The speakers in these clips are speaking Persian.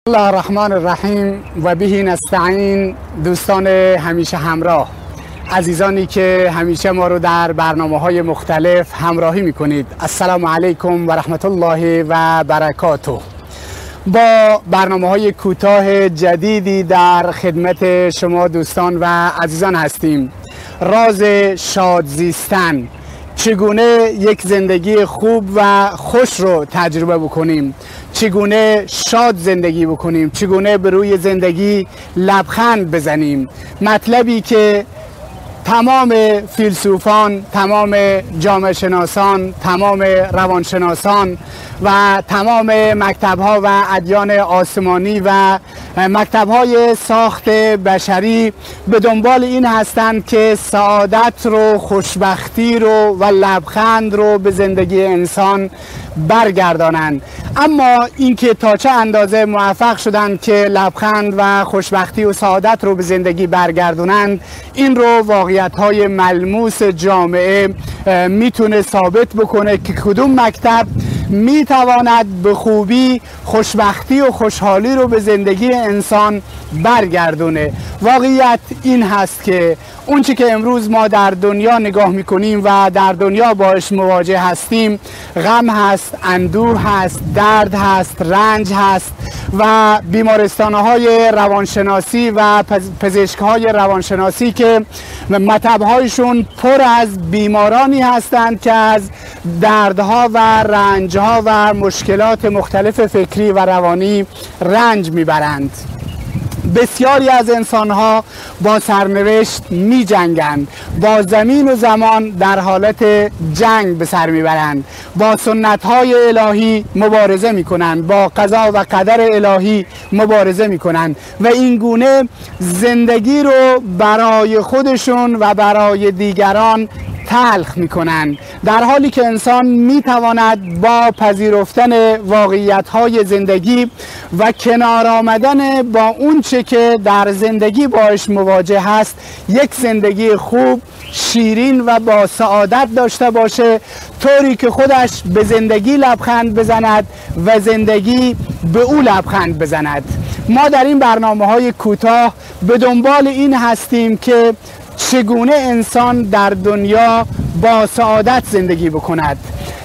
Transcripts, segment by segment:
الله الرحمن الرحیم و به نستعین. دوستان همیشه همراه، عزیزانی که همیشه ما رو در برنامه‌های مختلف همراهی میکنید، السلام علیکم و رحمت الله و برکاته. با برنامه‌های کوتاه جدیدی در خدمت شما دوستان و عزیزان هستیم. راز شاد زیستن، چگونه یک زندگی خوب و خوش رو تجربه بکنیم، چگونه شاد زندگی بکنیم، چگونه به روی زندگی لبخند بزنیم. مطلبی که تمام فیلسوفان، تمام جامعه شناسان، تمام روانشناسان و تمام مکتب‌ها و ادیان آسمانی و مکتب‌های ساخت بشری به دنبال این هستند که سعادت رو، خوشبختی رو و لبخند رو به زندگی انسان برگردانند. اما اینکه تا چه اندازه موفق شدند که لبخند و خوشبختی و سعادت رو به زندگی برگردونند، این رو واقعیت‌های ملموس جامعه میتونه ثابت بکنه که کدوم مکتب میتواند به خوبی خوشبختی و خوشحالی رو به زندگی انسان برگردونه. واقعیت این هست که اون چی که امروز ما در دنیا نگاه میکنیم و در دنیا باش مواجه هستیم، غم هست، اندوه هست، درد هست، رنج هست و بیمارستان‌های روانشناسی و پزشک‌های روانشناسی که مطب‌هایشون پر از بیمارانی هستند که از دردها و رنجها و مشکلات مختلف فکری و روانی رنج میبرند. بسیاری از انسانها با سرنوشت می جنگند، با زمین و زمان در حالت جنگ به سر می برند، با سنت‌های الهی مبارزه می کنند، با قضا و قدر الهی مبارزه می کنند و این گونه زندگی رو برای خودشون و برای دیگران تلخ می کنند، در حالی که انسان می تواند با پذیرفتن واقعیت های زندگی و کنار آمدن با اون چه که در زندگی باش مواجه هست یک زندگی خوب، شیرین و با سعادت داشته باشه، طوری که خودش به زندگی لبخند بزند و زندگی به او لبخند بزند. ما در این برنامه‌های کوتاه به دنبال این هستیم که چگونه انسان در دنیا با سعادت زندگی بکند،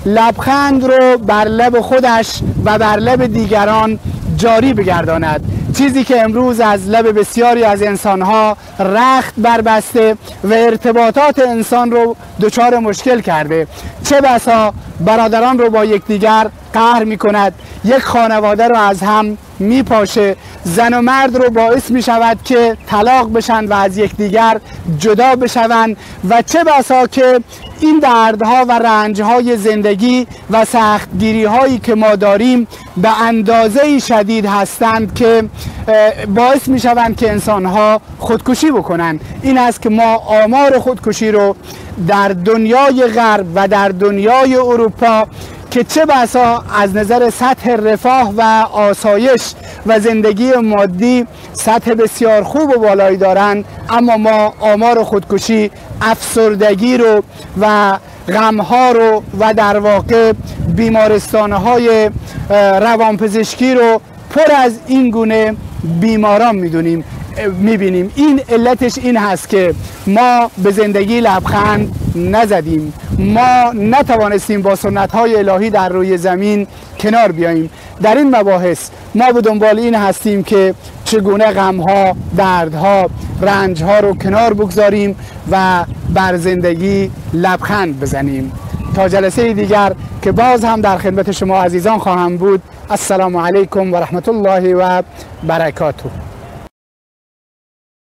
لبخند رو بر لب خودش و بر لب دیگران جاری بگرداند، چیزی که امروز از لب بسیاری از انسانها رخت بربسته و ارتباطات انسان رو دچار مشکل کرده. چه بسا برادران رو با یکدیگر قهر می کند، یک خانواده رو از هم می پاشه، زن و مرد رو باعث می شود که طلاق بشن و از یکدیگر جدا بشوند و چه بسا که این دردها و رنجهای زندگی و سختگیری هایی که ما داریم به اندازه شدید هستند که باعث می شوند که انسانها خودکشی بکنند. این است که ما آمار خودکشی رو در دنیای غرب و در دنیای اروپا که چه بسا از نظر سطح رفاه و آسایش و زندگی مادی سطح بسیار خوب و بالایی دارند، اما ما آمار خودکشی، افسردگی رو و غمها رو و در واقع بیمارستانهای روانپزشکی رو پر از این گونه بیماران میبینیم. این علتش این هست که ما به زندگی لبخند نزدیم، ما نتوانستیم با سنت‌های الهی در روی زمین کنار بیاییم. در این مباحث ما به دنبال این هستیم که چگونه غم‌ها، دردها، رنج‌ها رو کنار بگذاریم و بر زندگی لبخند بزنیم. تا جلسه دیگر که باز هم در خدمت شما عزیزان خواهم بود. السلام علیکم و رحمت الله و برکاته.